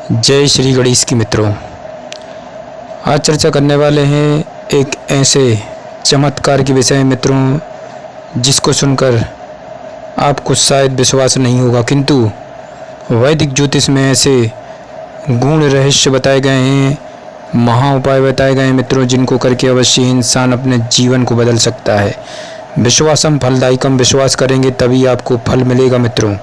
जय श्री गणेश की मित्रों। आज चर्चा करने वाले हैं एक ऐसे चमत्कार के विषय में मित्रों जिसको सुनकर आपको शायद विश्वास नहीं होगा, किंतु वैदिक ज्योतिष में ऐसे गूढ़ रहस्य बताए गए हैं, महा उपाय बताए गए हैं मित्रों, जिनको करके अवश्य इंसान अपने जीवन को बदल सकता है। विश्वासम फलदायकम, विश्वास करेंगे तभी आपको फल मिलेगा मित्रों।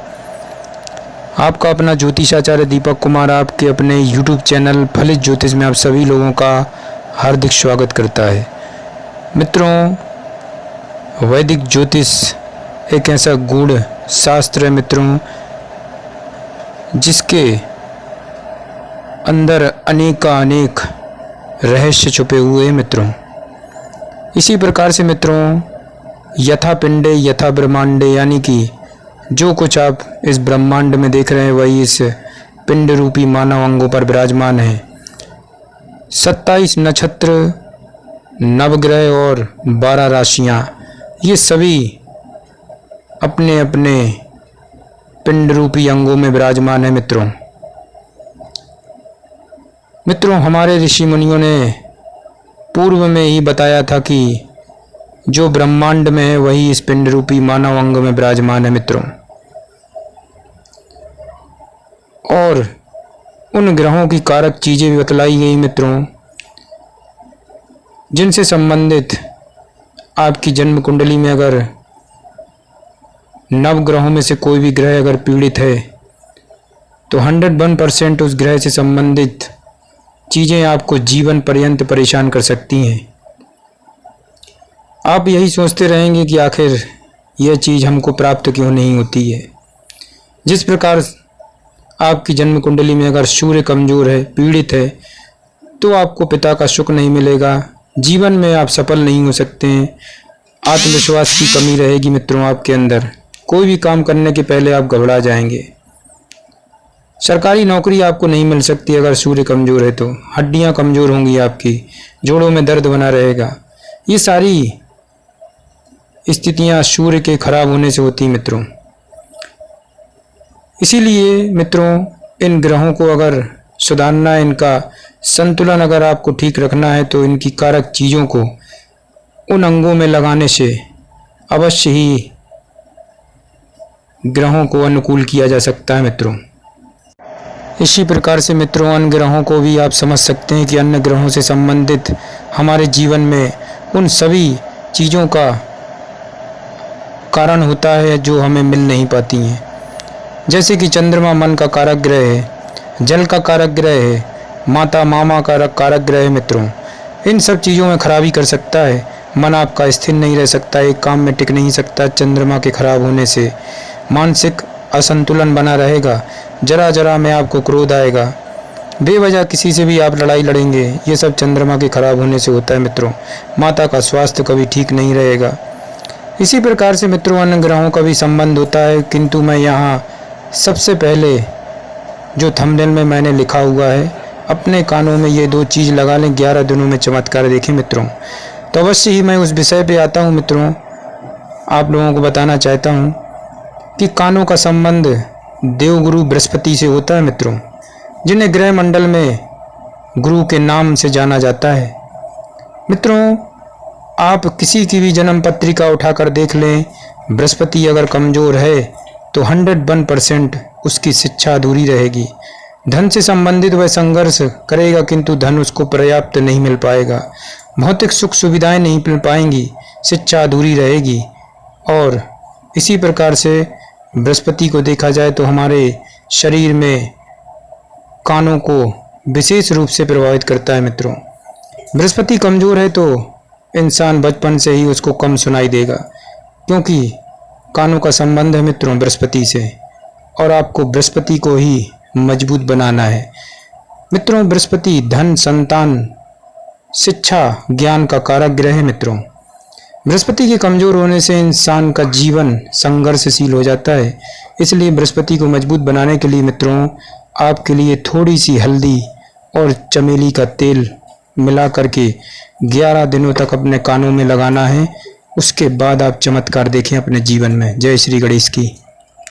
आपका अपना ज्योतिषाचार्य दीपक कुमार आपके अपने YouTube चैनल फलित ज्योतिष में आप सभी लोगों का हार्दिक स्वागत करता है। मित्रों, वैदिक ज्योतिष एक ऐसा गूढ़ शास्त्र है मित्रों जिसके अंदर अनेक रहस्य छुपे हुए हैं मित्रों। इसी प्रकार से मित्रों, यथा पिंडे यथा ब्रह्मांडे, यानी कि जो कुछ आप इस ब्रह्मांड में देख रहे हैं वही इस पिंड रूपी मानव अंगों पर विराजमान है। 27 नक्षत्र, नवग्रह और 12 राशियां, ये सभी अपने अपने पिंड रूपी अंगों में विराजमान है मित्रों। हमारे ऋषि मुनियों ने पूर्व में ही बताया था कि जो ब्रह्मांड में है वही इस पिंड रूपी मानव अंग में विराजमान है मित्रों। और उन ग्रहों की कारक चीजें भी बतलाई गई मित्रों, जिनसे संबंधित आपकी जन्म कुंडली में अगर नव ग्रहों में से कोई भी ग्रह अगर पीड़ित है तो 101% उस ग्रह से संबंधित चीजें आपको जीवन पर्यंत परेशान कर सकती हैं। आप यही सोचते रहेंगे कि आखिर यह चीज़ हमको प्राप्त क्यों नहीं होती है। जिस प्रकार आपकी जन्म कुंडली में अगर सूर्य कमजोर है, पीड़ित है, तो आपको पिता का सुख नहीं मिलेगा, जीवन में आप सफल नहीं हो सकते हैं, आत्मविश्वास की कमी रहेगी मित्रों आपके अंदर, कोई भी काम करने के पहले आप घबरा जाएंगे, सरकारी नौकरी आपको नहीं मिल सकती अगर सूर्य कमजोर है, तो हड्डियां कमजोर होंगी आपकी, जोड़ों में दर्द बना रहेगा। ये सारी स्थितियां सूर्य के खराब होने से होती मित्रों। इसीलिए मित्रों, इन ग्रहों को अगर सुधारना है, इनका संतुलन अगर आपको ठीक रखना है, तो इनकी कारक चीज़ों को उन अंगों में लगाने से अवश्य ही ग्रहों को अनुकूल किया जा सकता है मित्रों। इसी प्रकार से मित्रों, अन्य ग्रहों को भी आप समझ सकते हैं कि अन्य ग्रहों से संबंधित हमारे जीवन में उन सभी चीज़ों का कारण होता है जो हमें मिल नहीं पाती हैं। जैसे कि चंद्रमा मन का कारक ग्रह है, जल का कारक ग्रह है, माता मामा का कारक ग्रह है मित्रों। इन सब चीज़ों में खराबी कर सकता है। मन आपका स्थिर नहीं रह सकता, एक काम में टिक नहीं सकता। चंद्रमा के खराब होने से मानसिक असंतुलन बना रहेगा, जरा जरा में आपको क्रोध आएगा, बेवजह किसी से भी आप लड़ाई लड़ेंगे। ये सब चंद्रमा के खराब होने से होता है मित्रों। माता का स्वास्थ्य कभी ठीक नहीं रहेगा। इसी प्रकार से मित्रों, अन्य ग्रहों का भी संबंध होता है, किंतु मैं यहाँ सबसे पहले जो थंबनेल में मैंने लिखा हुआ है, अपने कानों में ये 2 चीज़ लगा लें, 11 दिनों में चमत्कार देखें मित्रों, तो अवश्य ही मैं उस विषय पे आता हूँ मित्रों। आप लोगों को बताना चाहता हूँ कि कानों का संबंध देवगुरु बृहस्पति से होता है मित्रों, जिन्हें ग्रह मंडल में गुरु के नाम से जाना जाता है मित्रों। आप किसी की भी जन्म पत्रिका उठाकर देख लें, बृहस्पति अगर कमज़ोर है तो 101% उसकी शिक्षा अधूरी रहेगी। धन से संबंधित वह संघर्ष करेगा, किंतु धन उसको पर्याप्त नहीं मिल पाएगा, भौतिक सुख सुविधाएं नहीं मिल पाएंगी, शिक्षा अधूरी रहेगी। और इसी प्रकार से बृहस्पति को देखा जाए तो हमारे शरीर में कानों को विशेष रूप से प्रभावित करता है मित्रों। बृहस्पति कमज़ोर है तो इंसान बचपन से ही उसको कम सुनाई देगा, क्योंकि कानों का संबंध है मित्रों बृहस्पति से, और आपको बृहस्पति को ही मजबूत बनाना है मित्रों। बृहस्पति धन, संतान, शिक्षा, ज्ञान का कारक ग्रह है मित्रों। बृहस्पति के कमज़ोर होने से इंसान का जीवन संघर्षशील हो जाता है। इसलिए बृहस्पति को मजबूत बनाने के लिए मित्रों, आपके लिए थोड़ी सी हल्दी और चमेली का तेल मिला करके 11 दिनों तक अपने कानों में लगाना है। उसके बाद आप चमत्कार देखें अपने जीवन में। जय श्री गणेश की।